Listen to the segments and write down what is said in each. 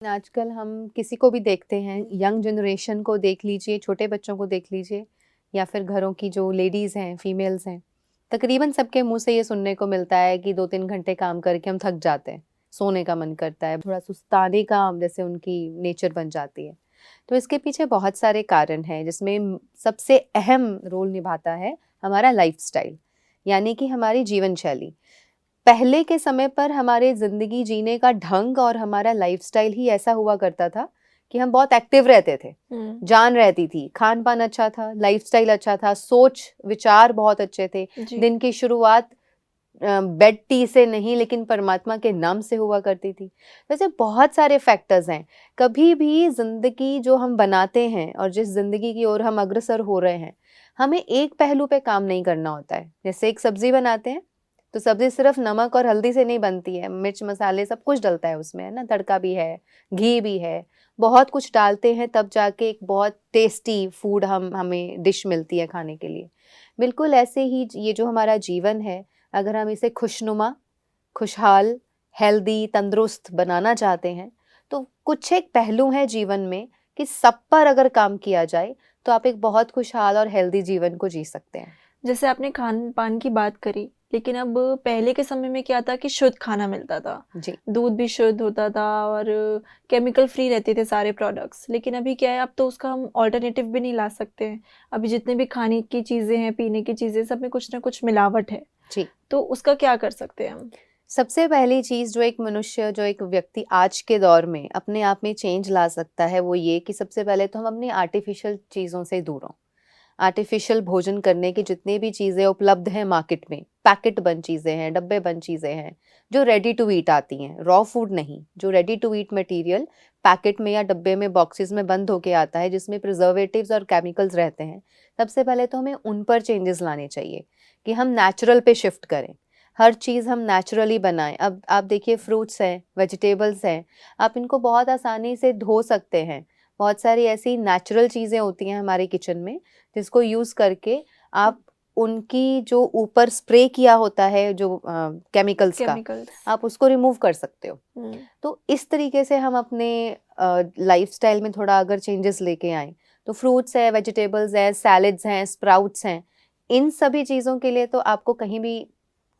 आजकल हम किसी को भी देखते हैं, यंग जनरेशन को देख लीजिए, छोटे बच्चों को देख लीजिए, या फिर घरों की जो लेडीज़ हैं, फीमेल्स हैं, तकरीबन सबके मुंह से ये सुनने को मिलता है कि 2-3 घंटे काम करके हम थक जाते हैं, सोने का मन करता है, थोड़ा सुस्ताने का जैसे उनकी नेचर बन जाती है। तो इसके पीछे बहुत सारे कारण हैं, जिसमें सबसे अहम रोल निभाता है हमारा लाइफस्टाइल, यानी कि हमारी जीवन शैली। पहले के समय पर हमारे ज़िंदगी जीने का ढंग और हमारा लाइफ़स्टाइल ही ऐसा हुआ करता था कि हम बहुत एक्टिव रहते थे, जान रहती थी, खान-पान अच्छा था, लाइफ़स्टाइल अच्छा था, सोच विचार बहुत अच्छे थे। जी। दिन की शुरुआत बेड टी से नहीं लेकिन परमात्मा के नाम से हुआ करती थी। वैसे बहुत सारे फैक्टर्स हैं, कभी भी ज़िंदगी जो हम बनाते हैं और जिस ज़िंदगी की ओर हम अग्रसर हो रहे हैं, हमें एक पहलू पे काम नहीं करना होता है। जैसे एक सब्ज़ी बनाते हैं, तो सब्ज़ी सिर्फ नमक और हल्दी से नहीं बनती है, मिर्च मसाले सब कुछ डलता है उसमें, है ना? तड़का भी है, घी भी है, बहुत कुछ डालते हैं तब जाके एक बहुत टेस्टी फूड हमें डिश मिलती है खाने के लिए। बिल्कुल ऐसे ही ये जो हमारा जीवन है, अगर हम इसे खुशनुमा, खुशहाल, हेल्दी, तंदुरुस्त बनाना चाहते हैं, तो कुछ एक पहलू हैं जीवन में कि सब पर अगर काम किया जाए, तो आप एक बहुत खुशहाल और हेल्दी जीवन को जी सकते हैं। जैसे आपने खान-पान की बात करी, लेकिन अब पहले के समय में क्या था कि शुद्ध खाना मिलता था। जी। दूध भी शुद्ध होता था और केमिकल फ्री रहते थे सारे प्रोडक्ट्स। लेकिन अभी क्या है, अब तो उसका हम अल्टरनेटिव भी नहीं ला सकते हैं। अभी जितने भी खाने की चीज़ें हैं, पीने की चीज़ें, सब में कुछ ना कुछ मिलावट है। जी। तो उसका क्या कर सकते हैं हम? सबसे पहली चीज़ जो एक मनुष्य, जो एक व्यक्ति आज के दौर में अपने आप में चेंज ला सकता है, वो ये कि सबसे पहले तो हम अपनी आर्टिफ़िशियल चीज़ों से दूर हों। आर्टिफ़िशियल भोजन करने की जितनी भी चीज़ें उपलब्ध हैं मार्केट में, पैकेट बंद चीज़ें हैं, डब्बे बंद चीज़ें हैं, जो रेडी टू ईट आती हैं, रॉ फूड नहीं, जो ready to eat material packet में या डब्बे में, बॉक्सेस में बंद होके आता है, जिसमें प्रिजर्वेटिव्स और केमिकल्स रहते हैं। सबसे पहले तो हमें उन पर चेंजेस लाने चाहिए कि हम नेचुरल पे शिफ्ट करें। हर चीज़ हम नेचुरली बनाएं। अब आप देखिए, फ्रूट्स हैं, वेजिटेबल्स हैं, आप इनको बहुत आसानी से धो सकते हैं। बहुत सारी ऐसी नेचुरल चीज़ें होती हैं हमारे किचन में, जिसको यूज़ करके आप उनकी जो ऊपर स्प्रे किया होता है जो केमिकल्स का, केमिकल्स। आप उसको रिमूव कर सकते हो। हुँ। तो इस तरीके से हम अपने लाइफ़स्टाइल में थोड़ा अगर चेंजेस लेके आएँ, तो फ्रूट्स है, वेजिटेबल्स हैं, सैलेड्स हैं, स्प्राउट्स हैं, इन सभी चीज़ों के लिए तो आपको कहीं भी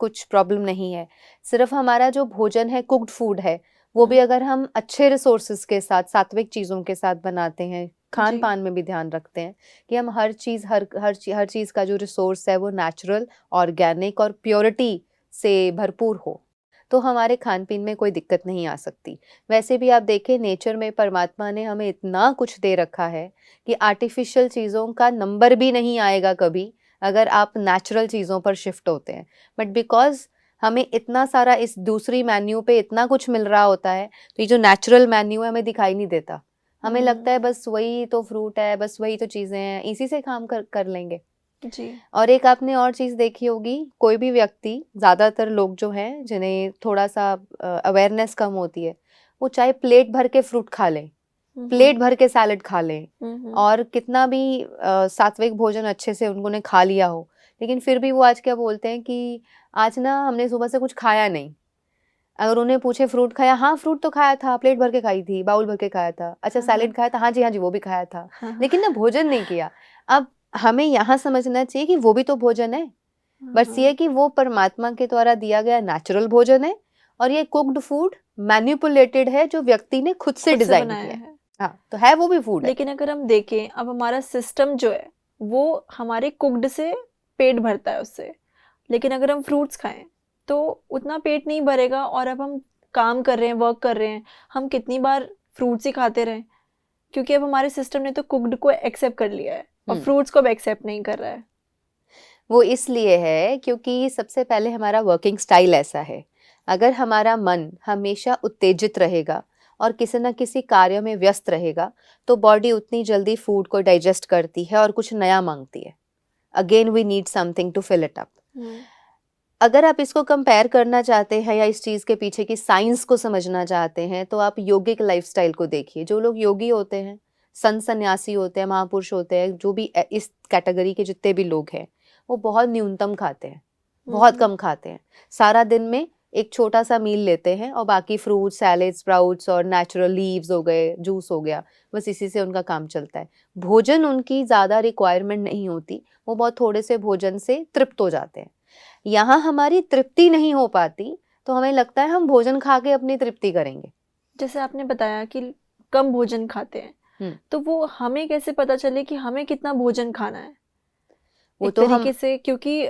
कुछ प्रॉब्लम नहीं है। सिर्फ़ हमारा जो भोजन है, कुक्ड फूड है, वो भी हुँ। अगर हम अच्छे रिसोर्सेज़ के साथ, सात्विक चीज़ों के साथ बनाते हैं, जी। खान-पान में भी ध्यान रखते हैं कि हम हर चीज़ का जो रिसोर्स है वो नेचुरल, ऑर्गेनिक और प्योरिटी से भरपूर हो, तो हमारे खान-पीन में कोई दिक्कत नहीं आ सकती। वैसे भी आप देखें, नेचर में परमात्मा ने हमें इतना कुछ दे रखा है कि आर्टिफ़िशियल चीज़ों का नंबर भी नहीं आएगा कभी, अगर आप नेचुरल चीज़ों पर शिफ्ट होते हैं। बट बिकॉज़ हमें इतना सारा इस दूसरी मेन्यू पे इतना कुछ मिल रहा होता है, तो ये जो नेचुरल मेन्यू है हमें दिखाई नहीं देता। हमें लगता है बस वही तो फ्रूट है, बस वही तो चीज़ें हैं, इसी से काम कर लेंगे। जी। और एक आपने और चीज़ देखी होगी, कोई भी व्यक्ति, ज़्यादातर लोग जो हैं जिन्हें थोड़ा-सा अवेयरनेस कम होती है, वो चाहे प्लेट भर के फ्रूट खा लें, हुँ, प्लेट हुँ। भर के सैलेड खा लें, हुँ, हुँ। और कितना भी सात्विक भोजन अच्छे से उन्होंने खा लिया हो, लेकिन फिर भी वो आज क्या बोलते हैं कि आज ना हमने सुबह से कुछ खाया नहीं। अगर उन्हें पूछे फ्रूट खाया? हाँ, फ्रूट तो खाया था, प्लेट भर के खाई थी, बाउल भर के खाया था। अच्छा, हाँ, सैलेड हाँ। खाया था? हाँ जी, वो भी खाया था। हाँ, हाँ। लेकिन ना भोजन नहीं किया। अब हमें यहाँ समझना चाहिए कि वो भी तो भोजन है। हाँ, बस ये है हाँ। कि वो परमात्मा के द्वारा दिया गया नेचुरल भोजन है, और ये कुक्ड फूड मैनिपुलेटेड है, जो व्यक्ति ने खुद से खुद से डिज़ाइन बनाया किया है। है। हाँ, तो है वो भी फूड है। लेकिन अगर हम देखें, अब हमारा सिस्टम जो है, वो हमारे कुक्ड से पेट भरता है उससे। लेकिन अगर हम फ्रूट्स खाएँ, तो उतना पेट नहीं भरेगा और अब हम काम कर रहे हैं, वर्क कर रहे हैं, हम कितनी बार फ्रूट्स ही खाते रहें? क्योंकि अब हमारे सिस्टम ने तो कुक्ड को एक्सेप्ट कर लिया है और हुँ। फ्रूट्स को अब एक्सेप्ट नहीं कर रहा है। वो इसलिए है क्योंकि सबसे पहले हमारा वर्किंग स्टाइल ऐसा है। अगर हमारा मन हमेशा उत्तेजित रहेगा और किसी न किसी कार्य में व्यस्त रहेगा, तो बॉडी उतनी जल्दी फूड को डाइजेस्ट करती है और कुछ नया माँगती है। Again we need something to fill it up. हुँ। अगर आप इसको कंपेयर करना चाहते हैं या इस चीज़ के पीछे की साइंस को समझना चाहते हैं, तो आप योगिक लाइफ़स्टाइल को देखिए। जो लोग योगी होते हैं, संत सन्यासी होते हैं, महापुरुष होते हैं, जो भी इस कैटेगरी के जितने भी लोग हैं, वो बहुत न्यूनतम खाते हैं, बहुत हुँ। कम खाते हैं। सारा दिन में एक छोटा सा मील लेते हैं और बाकी फ्रूट सैलेड स्प्राउट्स और नेचुरल लीव्स हो गए, जूस हो गया, बस इसी से उनका काम चलता है। भोजन उनकी ज़्यादा रिक्वायरमेंट नहीं होती, वो बहुत थोड़े से भोजन से तृप्त हो जाते हैं। यहाँ हमारी तृप्ति नहीं हो पाती तो हमें लगता है हम भोजन खा के अपनी तृप्ति करेंगे। जैसे आपने बताया कि कम भोजन खाते हैं, तो वो हमें कैसे पता चले कि हमें कितना भोजन खाना है? वो एक तो हम तरीके से, क्योंकि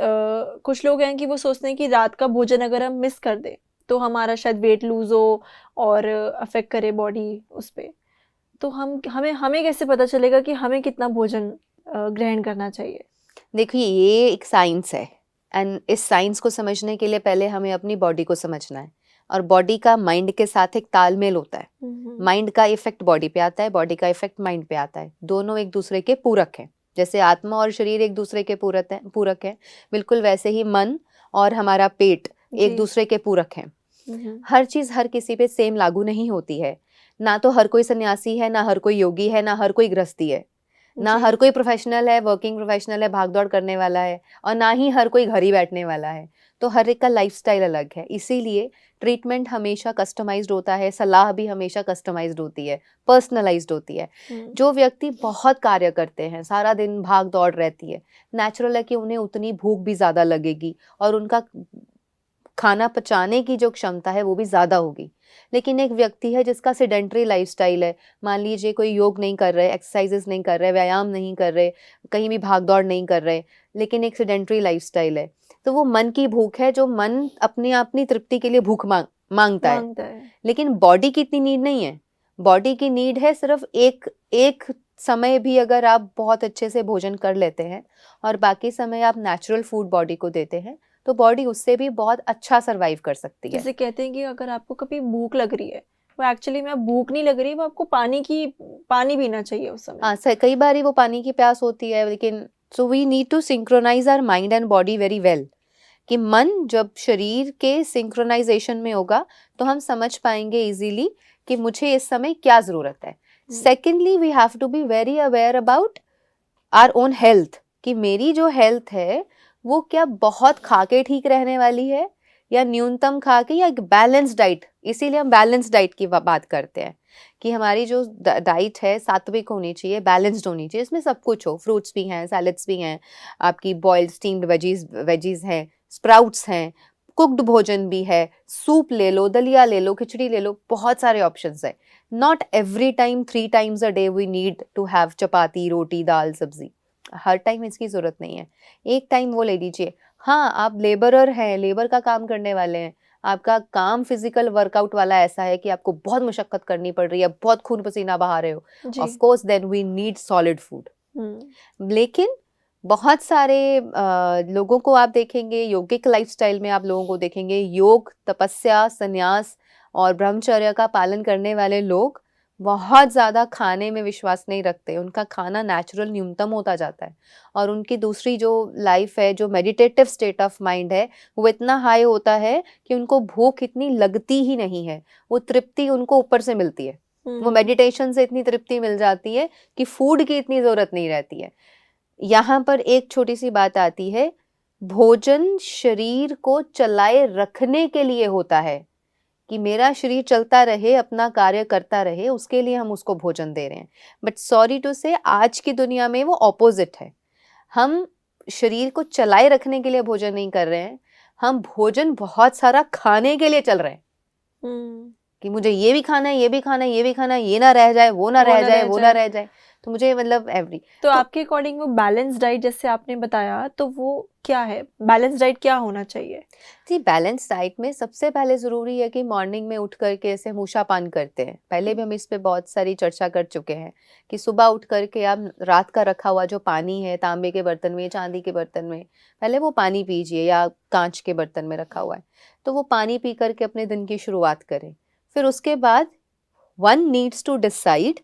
कुछ लोग हैं कि वो सोचते हैं कि रात का भोजन अगर हम मिस कर दें तो हमारा शायद वेट लूज हो और अफेक्ट करे बॉडी उस पे। तो हमें हमें कैसे पता चलेगा कि हमें कितना भोजन ग्रहण करना चाहिए? देखिए ये एक साइंस है एंड इस साइंस को समझने के लिए पहले हमें अपनी बॉडी को समझना है और बॉडी का माइंड के साथ एक तालमेल होता है। माइंड का इफेक्ट बॉडी पे आता है, बॉडी का इफेक्ट माइंड पे आता है, दोनों एक दूसरे के पूरक हैं। जैसे आत्मा और शरीर एक दूसरे के पूरक हैं, बिल्कुल वैसे ही मन और हमारा पेट एक जी। दूसरे के पूरक हैं। हर चीज़ हर किसी पे सेम लागू नहीं होती है। ना तो हर कोई सन्यासी है, ना हर कोई योगी है, ना हर कोई गृहस्थी है, ना जी। हर कोई प्रोफेशनल है, वर्किंग प्रोफेशनल है, भाग दौड़ करने वाला है, और ना ही हर कोई घर ही बैठने वाला है। तो हर एक का लाइफस्टाइल अलग है, इसीलिए ट्रीटमेंट हमेशा कस्टमाइज्ड होता है, सलाह भी हमेशा कस्टमाइज्ड होती है, पर्सनलाइज्ड होती है। जो व्यक्ति बहुत कार्य करते हैं, सारा दिन भाग दौड़ रहती है, नेचुरल है कि उन्हें उतनी भूख भी ज़्यादा लगेगी और उनका खाना पचाने की जो क्षमता है वो भी ज़्यादा होगी। लेकिन एक व्यक्ति है जिसका सेडेंटरी लाइफस्टाइल है, मान लीजिए कोई योग नहीं कर रहे, एक्सरसाइजेस नहीं कर रहे, व्यायाम नहीं कर रहे, कहीं भी भाग दौड़ नहीं कर रहे, लेकिन एक सेडेंटरी लाइफस्टाइल है, तो वो मन की भूख है, जो मन अपनी तृप्ति के लिए भूख मांगता है। लेकिन बॉडी की इतनी नीड नहीं है। बॉडी की नीड है सिर्फ एक समय भी अगर आप बहुत अच्छे से भोजन कर लेते हैं और बाकी समय आप नेचुरल फूड बॉडी को देते हैं तो बॉडी उससे भी बहुत अच्छा सरवाइव कर सकती है। जैसे कहते हैं कि अगर आपको कभी भूख लग रही है, वो एक्चुअली में भूख नहीं लग रही, वो आपको पानी पीना चाहिए उस समय। हाँ, कई बार वो पानी की प्यास होती है, लेकिन so we need to synchronise our mind and body very well, कि मन जब शरीर के सिंक्रोनाइजेशन में होगा तो हम समझ पाएंगे इजीली कि मुझे इस समय क्या ज़रूरत है। Secondly we have to be very aware about our own health, कि मेरी जो हेल्थ है वो क्या बहुत खा के ठीक रहने वाली है या न्यूनतम खा के, या एक बैलेंस डाइट। इसीलिए हम बैलेंस डाइट की बात करते हैं कि हमारी जो डाइट है सात्विक होनी चाहिए, बैलेंस्ड होनी चाहिए, इसमें सब कुछ हो, फ्रूट्स भी हैं, सैलेड्स भी हैं, आपकी बॉइल्ड स्टीम्ड वेजीज हैं, स्प्राउट्स हैं, कुक्ड भोजन भी है, सूप ले लो, दलिया ले लो, खिचड़ी ले लो, बहुत सारे ऑप्शंस है। Not every time 3 times a day we need to have chapati, roti, dal, sabzi, हर टाइम इसकी ज़रूरत नहीं है, एक टाइम वो ले लीजिए। हाँ, आप लेबरर हैं, लेबर का काम करने वाले हैं, आपका काम फिजिकल वर्कआउट वाला ऐसा है कि आपको बहुत मशक्कत करनी पड़ रही है, बहुत खून पसीना बहा रहे हो, of course then we need solid food. लेकिन बहुत सारे लोगों को आप देखेंगे, योगिक लाइफस्टाइल में आप लोगों को देखेंगे, योग, तपस्या, संन्यास और ब्रह्मचर्य का पालन करने वाले लोग बहुत ज़्यादा खाने में विश्वास नहीं रखते, उनका खाना नेचुरल न्यूनतम होता जाता है, और उनकी दूसरी जो लाइफ है, जो मेडिटेटिव स्टेट ऑफ माइंड है, वो इतना हाई होता है कि उनको भूख इतनी लगती ही नहीं है, वो तृप्ति उनको ऊपर से मिलती है, वो मेडिटेशन से इतनी तृप्ति मिल जाती है कि फूड की इतनी ज़रूरत नहीं रहती है। यहाँ पर एक छोटी सी बात आती है, भोजन शरीर को चलाए रखने के लिए होता है, कि मेरा शरीर चलता रहे, अपना कार्य करता रहे, उसके लिए हम उसको भोजन दे रहे हैं। बट सॉरी टू से आज की दुनिया में वो ऑपोजिट है, हम शरीर को चलाए रखने के लिए भोजन नहीं कर रहे हैं, हम भोजन बहुत सारा खाने के लिए चल रहे हैं, कि मुझे ये भी खाना है, ये भी खाना है, ये भी खाना है, ये ना रह जाए, वो ना रह जाए, वो ना रह जाए, तो मुझे मतलब तो आपके अकॉर्डिंग वो बैलेंस डाइट जैसे आपने बताया, तो वो क्या है, बैलेंस डाइट क्या होना चाहिए? जी, बैलेंस डाइट में सबसे पहले ज़रूरी है कि मॉर्निंग में उठ करके ऐसे मूषापान करते हैं, पहले भी हम इस पे बहुत सारी चर्चा कर चुके हैं, कि सुबह उठ करके आप रात का रखा हुआ जो पानी है, तांबे के बर्तन में, चांदी के बर्तन में, पहले वो पानी पीजिए, या कांच के बर्तन में रखा हुआ है, तो वो पानी पी करके अपने दिन की शुरुआत करें। फिर उसके बाद वन नीड्स टू डिसाइड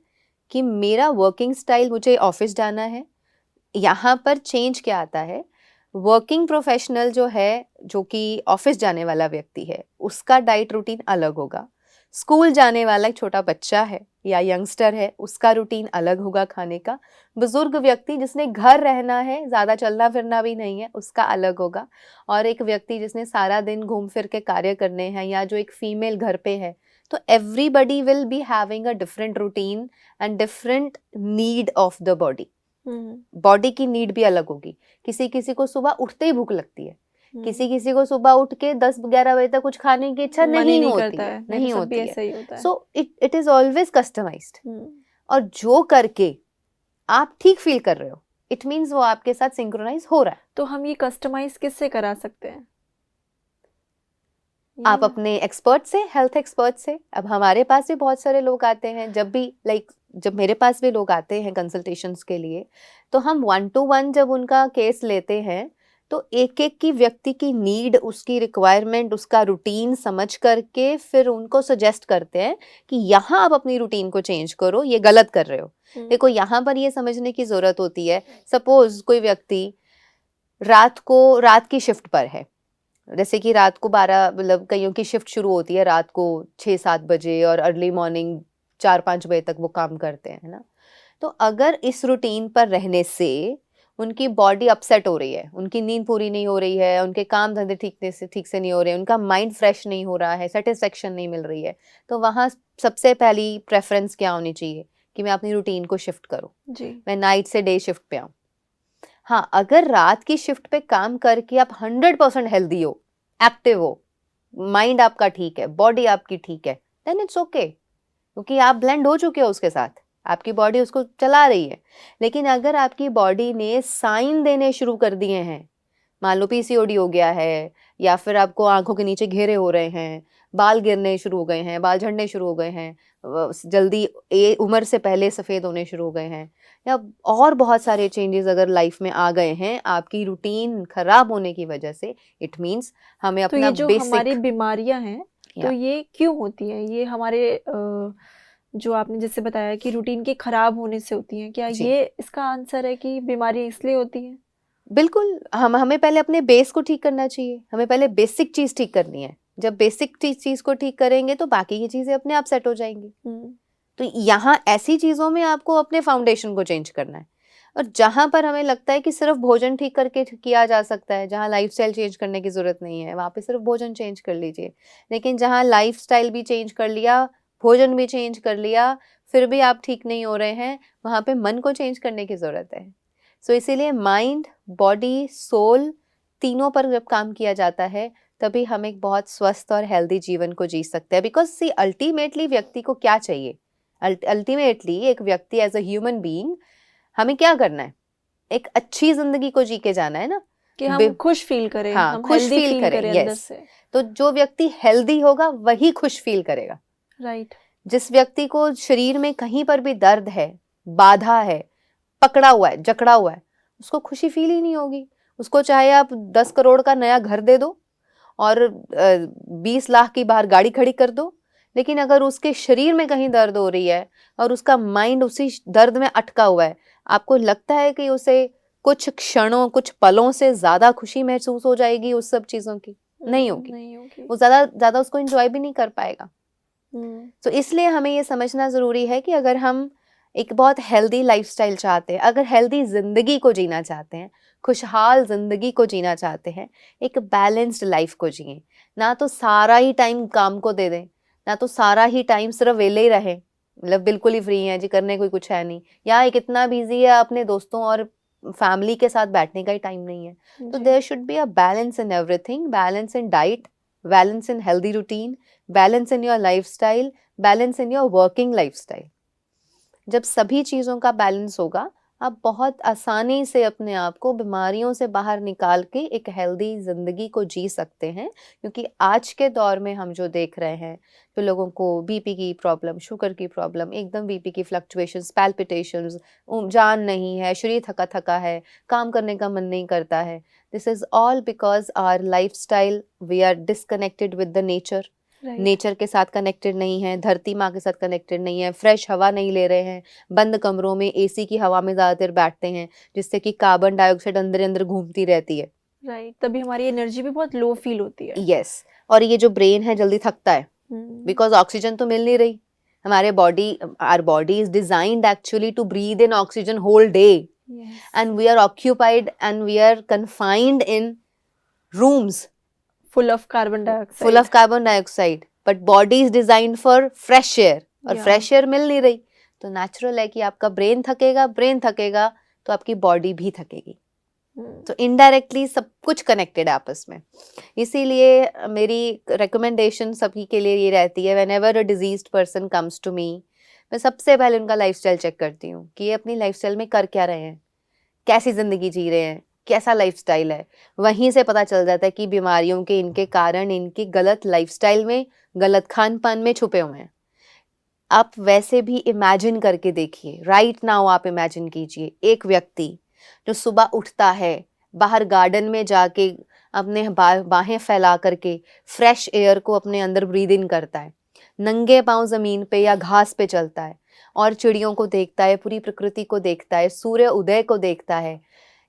कि मेरा वर्किंग स्टाइल, मुझे ऑफिस जाना है, यहाँ पर चेंज क्या आता है, वर्किंग प्रोफेशनल जो है, जो कि ऑफिस जाने वाला व्यक्ति है, उसका डाइट रूटीन अलग होगा, स्कूल जाने वाला एक छोटा बच्चा है या यंगस्टर है, उसका रूटीन अलग होगा खाने का। बुजुर्ग व्यक्ति जिसने घर रहना है, ज़्यादा चलना फिरना भी नहीं है, उसका अलग होगा। और एक व्यक्ति जिसने सारा दिन घूम फिर के कार्य करने हैं, या जो एक फीमेल घर पे है, तो everybody will be having a different routine and different need of the body. Body की नीड भी अलग होगी। किसी किसी को सुबह उठते ही भूख लगती है, किसी किसी को सुबह उठ के 10-11 बजे तक कुछ खाने की इच्छा मन ही नहीं नहीं होती करता है, है, मेरे नहीं साथ भी होती ऐसा है। ही होता है। So it is always customized. Hmm, और जो करके आप ठीक फील कर रहे हो, इट मीन्स वो आपके साथ सिंक्रोनाइज हो रहा है। तो हम ये कस्टमाइज किससे करा सकते हैं? आप ये अपने एक्सपर्ट से, हेल्थ एक्सपर्ट से। अब हमारे पास भी बहुत सारे लोग आते हैं, जब भी जब मेरे पास भी लोग आते हैं कंसल्टेशंस के लिए, तो हम 1 to 1 जब उनका केस लेते हैं, तो एक एक की व्यक्ति की नीड, उसकी रिक्वायरमेंट, उसका रूटीन समझ करके फिर उनको सजेस्ट करते हैं कि यहाँ आप अपनी रूटीन को चेंज करो, ये गलत कर रहे हो। देखो, यहाँ पर ये समझने की ज़रूरत होती है, सपोज कोई व्यक्ति रात की शिफ्ट पर है, जैसे कि रात को 12, मतलब कईयों की शिफ्ट शुरू होती है रात को 6-7 बजे और अर्ली मॉर्निंग 4-5 बजे तक वो काम करते हैं, है ना। तो अगर इस रूटीन पर रहने से उनकी बॉडी अपसेट हो रही है, उनकी नींद पूरी नहीं हो रही है, उनके काम धंधे ठीक से नहीं हो रहे हैं, उनका माइंड फ्रेश नहीं हो रहा है, सेटिस्फेक्शन नहीं मिल रही है, तो वहाँ सबसे पहली प्रेफरेंस क्या होनी चाहिए कि मैं अपनी रूटीन को शिफ्ट करूँ, जी, मैं नाइट से डे शिफ्ट पे आऊँ। हाँ, अगर रात की शिफ्ट पे काम करके आप 100% हेल्दी हो, एक्टिव हो, माइंड आपका ठीक है, बॉडी आपकी ठीक है, देन इट्स ओके, क्योंकि आप ब्लेंड हो चुके हो उसके साथ, आपकी बॉडी उसको चला रही है। लेकिन अगर आपकी बॉडी ने साइन देने शुरू कर दिए हैं, मान लो पीसीओडी हो गया है, या फिर आपको आंखों के नीचे घेरे हो रहे हैं, बाल गिरने शुरू हो गए हैं, बाल झड़ने शुरू हो गए हैं, जल्दी उम्र से पहले सफ़ेद होने शुरू हो गए हैं, या और बहुत सारे चेंजेस अगर लाइफ में आ गए हैं आपकी रूटीन खराब होने की वजह से, इट मीन्स हमें तो अपना ये जो हमारी बेसिक, बीमारियां हैं, तो या ये क्यों होती हैं? ये हमारे जो आपने जैसे बताया कि रूटीन के खराब होने से होती हैं, क्या जी ये इसका आंसर है कि बीमारियां इसलिए होती हैं? बिल्कुल, हमें पहले अपने बेस को ठीक करना चाहिए, हमें पहले बेसिक चीज़ ठीक करनी है। जब बेसिक चीज़ को ठीक करेंगे तो बाकी की चीज़ें अपने आप सेट हो जाएंगी। तो यहाँ ऐसी चीज़ों में आपको अपने फाउंडेशन को चेंज करना है। और जहाँ पर हमें लगता है कि सिर्फ भोजन ठीक करके किया जा सकता है, जहाँ लाइफस्टाइल चेंज करने की ज़रूरत नहीं है, वहाँ पे सिर्फ भोजन चेंज कर लीजिए। लेकिन जहाँ लाइफस्टाइल भी चेंज कर लिया, भोजन भी चेंज कर लिया, फिर भी आप ठीक नहीं हो रहे हैं, वहाँ पे मन को चेंज करने की ज़रूरत है। सो इसीलिए माइंड, बॉडी, सोल, तीनों पर जब काम किया जाता है, तभी हम एक बहुत स्वस्थ और हेल्दी जीवन को जी सकते हैं। बिकॉज सी अल्टीमेटली व्यक्ति को क्या चाहिए? अल्टीमेटली एक व्यक्ति एज अ ह्यूमन बीइंग, हमें क्या करना है? एक अच्छी जिंदगी को जी के जाना है ना, कि हम खुश फील करें, हाँ, हम खुश हेल्दी फील फील करें, करें अंदर यस। से। तो जो व्यक्ति हेल्दी होगा वही खुश फील करेगा। राइट। जिस व्यक्ति को शरीर में कहीं पर भी दर्द है, बाधा है, पकड़ा हुआ है, जकड़ा हुआ है, उसको खुशी फील ही नहीं होगी। उसको चाहे आप 10 करोड़ का नया घर दे दो और 20 लाख की बाहर गाड़ी खड़ी कर दो, लेकिन अगर उसके शरीर में कहीं दर्द हो रही है और उसका माइंड उसी दर्द में अटका हुआ है, आपको लगता है कि उसे कुछ क्षणों, कुछ पलों से ज्यादा खुशी महसूस हो जाएगी उस सब चीजों की? नहीं होगी। नहीं होगी। वो ज्यादा उसको एंजॉय भी नहीं कर पाएगा। हम्म, तो इसलिए हमें ये समझना ज़रूरी है कि अगर हम एक बहुत हेल्दी लाइफस्टाइल चाहते हैं, अगर हेल्दी ज़िंदगी को जीना चाहते हैं, खुशहाल ज़िंदगी को जीना चाहते हैं, एक बैलेंस्ड लाइफ को जिएं। ना तो सारा ही टाइम काम को दे दें, ना तो सारा ही टाइम सिर्फ वेले ही रहें, मतलब बिल्कुल ही फ्री हैं जी, करने कोई कुछ है नहीं, या एक इतना बिजी है अपने दोस्तों और फैमिली के साथ बैठने का ही टाइम नहीं है। तो जी, there should be a balance in everything, balance in diet, balance in healthy routine, balance in your lifestyle, balance in your working lifestyle. जब सभी चीज़ों का बैलेंस होगा, आप बहुत आसानी से अपने आप को बीमारियों से बाहर निकाल के एक हेल्दी ज़िंदगी को जी सकते हैं। क्योंकि आज के दौर में हम जो देख रहे हैं, तो लोगों को बीपी की प्रॉब्लम, शुगर की प्रॉब्लम, एकदम बीपी की फ्लक्चुएशंस, पैल्पिटेशंस, जान नहीं है, शरीर थका थका है, काम करने का मन नहीं करता है। This is all because our lifestyle, we are disconnected with the nature, right. Nature के साथ कनेक्टेड नहीं है, धरती माँ के साथ कनेक्टेड नहीं है, फ्रेश हवा नहीं ले रहे हैं, बंद कमरों में एसी की हवा में ज़्यादा देर बैठते हैं, जिससे कि कार्बन डाइऑक्साइड अंदर अंदर घूमती रहती है। राइट, तभी हमारी एनर्जी भी बहुत लो फील होती है। यस, और ये जो ब्रेन है जल्दी थकता है, बिकॉज ऑक्सीजन तो मिल नहीं रही। हमारे our body is designed actually to breathe in oxygen whole day, and we are occupied and we are confined in rooms full of carbon dioxide, but body is designed for fresh air, और Yeah. fresh air मिल नहीं रही, तो natural है कि आपका brain थकेगा तो आपकी body भी थकेगी। तो इनडायरेक्टली सब कुछ कनेक्टेड है आपस में। इसीलिए मेरी रिकमेंडेशन सभी के लिए ये रहती है, whenever a diseased person comes to me, मैं सबसे पहले उनका लाइफस्टाइल चेक करती हूँ कि ये अपनी लाइफस्टाइल में कर क्या रहे हैं, कैसी ज़िंदगी जी रहे हैं, कैसा लाइफस्टाइल है। वहीं से पता चल जाता है कि बीमारियों के इनके कारण इनके गलत लाइफस्टाइल में, गलत खान पान में छुपे हुए हैं। आप वैसे भी इमेजिन करके देखिए, राइट नाउ आप इमेजिन कीजिए एक व्यक्ति जो सुबह उठता है, बाहर गार्डन में जाके अपने बाहें फैला करके फ्रेश एयर को अपने अंदर ब्रीद इन करता है, नंगे पांव ज़मीन पे या घास पे चलता है और चिड़ियों को देखता है, पूरी प्रकृति को देखता है, सूर्य उदय को देखता है।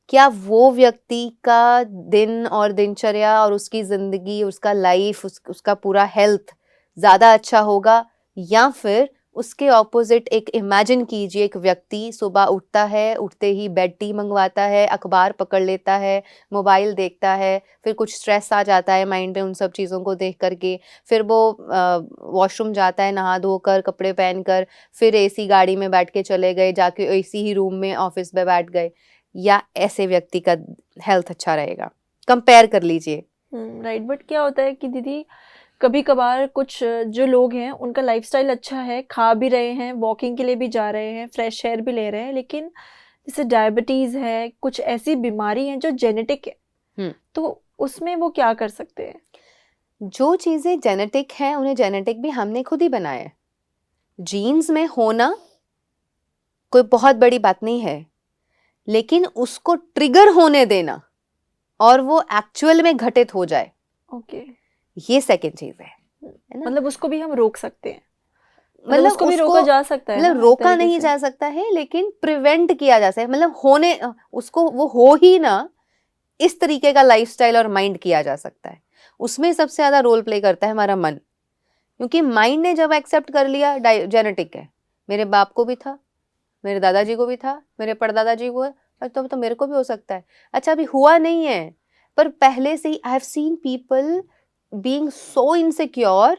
क्या वो व्यक्ति का दिन और दिनचर्या और उसकी ज़िंदगी, उसका लाइफ, उसका पूरा हेल्थ ज़्यादा अच्छा होगा, या फिर उसके ऑपोजिट एक इमेजिन कीजिए, एक व्यक्ति सुबह उठता है, उठते ही बेड टी मंगवाता है, अखबार पकड़ लेता है, मोबाइल देखता है, फिर कुछ स्ट्रेस आ जाता है माइंड में उन सब चीज़ों को देख करके, फिर वो वॉशरूम जाता है नहा धोकर, कपड़े पहनकर, फिर एसी गाड़ी में बैठ के चले गए, जाके एसी ही रूम में ऑफिस में बैठ गए। या ऐसे व्यक्ति का हेल्थ अच्छा रहेगा? कंपेयर कर लीजिए। राइट, बट क्या होता है कि दीदी कभी कभार कुछ जो लोग हैं उनका लाइफस्टाइल अच्छा है, खा भी रहे हैं, वॉकिंग के लिए भी जा रहे हैं, फ्रेश एयर भी ले रहे हैं, लेकिन जैसे डायबिटीज है, कुछ ऐसी बीमारी है जो जेनेटिक है, तो उसमें वो क्या कर सकते हैं? जो चीज़ें जेनेटिक हैं उन्हें जेनेटिक भी हमने खुद ही बनाया है। जीन्स में होना कोई बहुत बड़ी बात नहीं है, लेकिन उसको ट्रिगर होने देना और वो एक्चुअल में घटित हो जाए, ओके, ये सेकंड चीज है ना? मतलब उसको भी हम रोक सकते हैं, मतलब उसको भी रोका जा सकता है, मतलब रोका नहीं जा सकता है, लेकिन प्रिवेंट किया जा सकता है। मतलब होने उसको वो हो ही ना, इस तरीके का लाइफस्टाइल और माइंड किया जा सकता है। उसमें सबसे ज्यादा रोल प्ले करता है हमारा मन, क्योंकि माइंड ने जब एक्सेप्ट कर लिया जेनेटिक है, मेरे बाप को भी था, मेरे दादाजी को भी था, मेरे परदादाजी को है, तो मेरे को भी हो सकता है। अच्छा, अभी हुआ नहीं है, पर पहले से ही I have seen people being so insecure,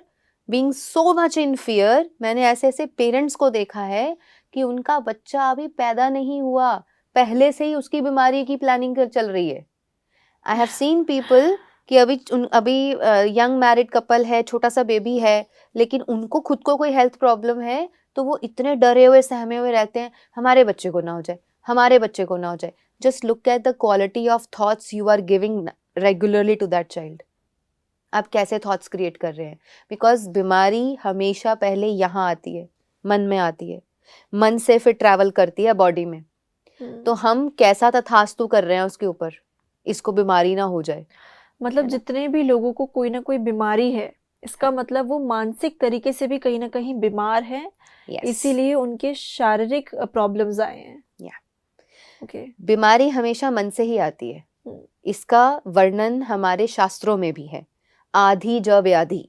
being so much in fear. मैंने ऐसे ऐसे पेरेंट्स को देखा है कि उनका बच्चा अभी पैदा नहीं हुआ, पहले से ही उसकी बीमारी की प्लानिंग चल रही है। आई हैव सीन पीपल कि अभी यंग मैरिड कपल है, छोटा सा बेबी है, लेकिन उनको खुद को कोई हेल्थ प्रॉब्लम है, तो वो इतने डरे हुए सहमे हुए रहते हैं, हमारे बच्चे को ना हो जाए, हमारे बच्चे को ना हो जाए। Just look at the quality of thoughts you are giving regularly to that child. आप कैसे थॉट्स क्रिएट कर रहे हैं? बिकॉज बीमारी हमेशा पहले यहाँ आती है, मन में आती है, मन से फिर ट्रैवल करती है बॉडी में। तो हम कैसा तथास्तु कर रहे हैं उसके ऊपर, इसको बीमारी ना हो जाए। मतलब जितने भी लोगों को कोई ना कोई बीमारी है, इसका मतलब वो मानसिक तरीके से भी कहीं ना कहीं बीमार है, इसीलिए उनके शारीरिक प्रॉब्लम्स आए हैं। बीमारी हमेशा मन से ही आती है। इसका वर्णन हमारे शास्त्रों में भी है, आधि ज व्याधि,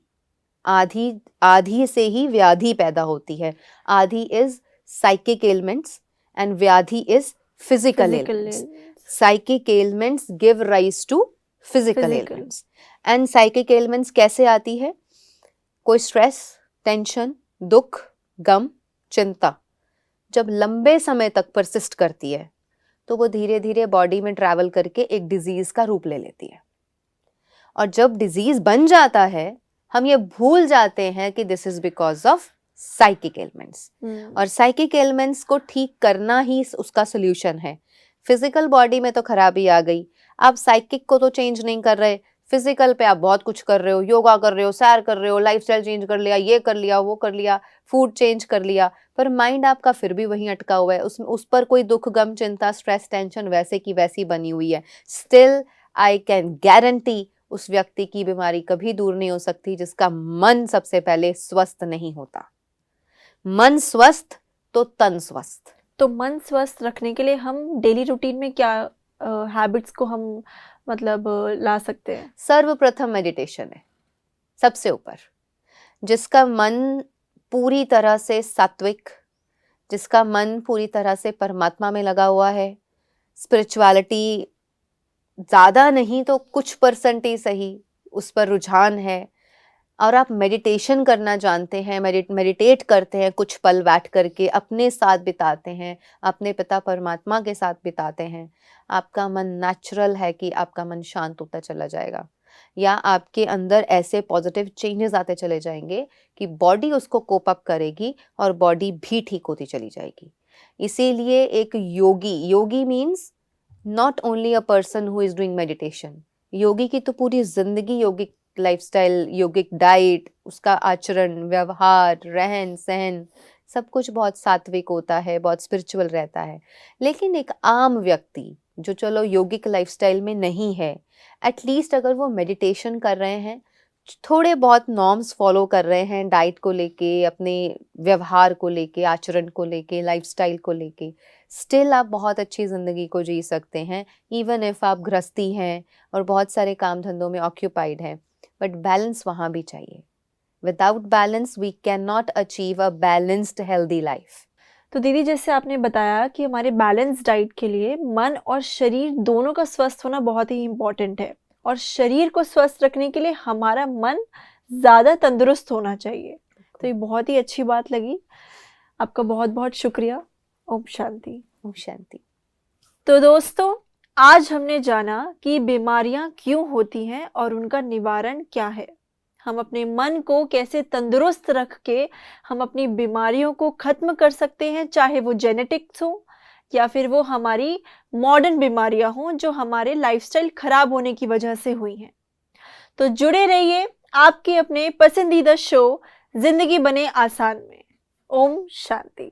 आधि से ही व्याधि पैदा होती है। आधि इज साइकिक एलिमेंट्स एंड व्याधि is physical elements. Psychic elements give rise to physical elements. And psychic elements कैसे आती है? कोई स्ट्रेस, टेंशन, दुख, गम, चिंता जब लंबे समय तक परसिस्ट करती है, तो वो धीरे धीरे बॉडी में ट्रैवल करके एक डिजीज का रूप ले लेती है। और जब डिजीज बन जाता है, हम ये भूल जाते हैं कि this is because of psychic elements. और साइकिक एलिमेंट्स को ठीक करना ही उसका सोल्यूशन है। फिजिकल बॉडी में तो खराबी आ गई, आप साइकिक को तो चेंज नहीं कर रहे, फिजिकल पे आप बहुत कुछ कर रहे हो, योगा कर रहे हो, सैर कर रहे हो, लाइफस्टाइल चेंज कर लिया, ये कर लिया, वो कर लिया, फूड चेंज कर लिया, पर माइंड आपका फिर भी वहीं अटका हुआ है। उस पर कोई दुख, गम, चिंता, स्ट्रेस, टेंशन वैसे की वैसी बनी हुई है। स्टिल आई कैन गारंटी उस व्यक्ति की बीमारी कभी दूर नहीं हो सकती जिसका मन सबसे पहले स्वस्थ नहीं होता। मन स्वस्थ तो तन स्वस्थ। तो मन स्वस्थ रखने के लिए हम डेली रूटीन में क्या हैबिट्स को हम मतलब ला सकते हैं? सर्वप्रथम मेडिटेशन है सबसे ऊपर। जिसका मन पूरी तरह से सात्विक, जिसका मन पूरी तरह से परमात्मा में लगा हुआ है, स्पिरिचुअलिटी ज़्यादा नहीं तो कुछ परसेंट ही सही उस पर रुझान है, और आप मेडिटेशन करना जानते हैं, मेडिटेट करते हैं, कुछ पल बैठ करके अपने साथ बिताते हैं, अपने पिता परमात्मा के साथ बिताते हैं, आपका मन नेचुरल है कि आपका मन शांत होता चला जाएगा, या आपके अंदर ऐसे पॉजिटिव चेंजेस आते चले जाएंगे कि बॉडी उसको कोप अप करेगी और बॉडी भी ठीक होती चली जाएगी। इसीलिए एक योगी means not only a person who is doing meditation. योगी की तो पूरी जिंदगी योगिक लाइफस्टाइल, योगिक डाइट, उसका आचरण, व्यवहार, रहन सहन, सब कुछ बहुत सात्विक होता है, बहुत स्पिरिचुअल रहता है। लेकिन एक आम व्यक्ति जो चलो योगिक लाइफस्टाइल में नहीं है, एटलीस्ट अगर वो मेडिटेशन कर रहे हैं, थोड़े बहुत नॉर्म्स फॉलो कर रहे हैं डाइट को लेके, अपने व्यवहार को लेके, आचरण को लेके, लाइफस्टाइल को लेके, स्टिल आप बहुत अच्छी ज़िंदगी को जी सकते हैं, इवन इफ़ आप गृहस्थी हैं और बहुत सारे काम धंधों में ऑक्यूपाइड हैं। बट बैलेंस वहाँ भी चाहिए। Without balance we can not achieve a balanced healthy life. तो दीदी, जैसे आपने बताया कि हमारे बैलेंस डाइट के लिए मन और शरीर दोनों का स्वस्थ होना बहुत ही इम्पोर्टेंट है, और शरीर को स्वस्थ रखने के लिए हमारा मन ज़्यादा तंदुरुस्त होना चाहिए। तो ये बहुत ही अच्छी बात लगी। आपका बहुत बहुत शुक्रिया। ओम शांति। ओम शांति। तो दोस्तों, आज हमने जाना कि बीमारियां क्यों होती हैं और उनका निवारण क्या है। हम अपने मन को कैसे तंदुरुस्त रख के हम अपनी बीमारियों को खत्म कर सकते हैं, चाहे वो जेनेटिक्स हो या फिर वो हमारी मॉडर्न बीमारियां हों जो हमारे लाइफस्टाइल खराब होने की वजह से हुई हैं। तो जुड़े रहिए आपके अपने पसंदीदा शो जिंदगी बने आसान में। ओम शांति।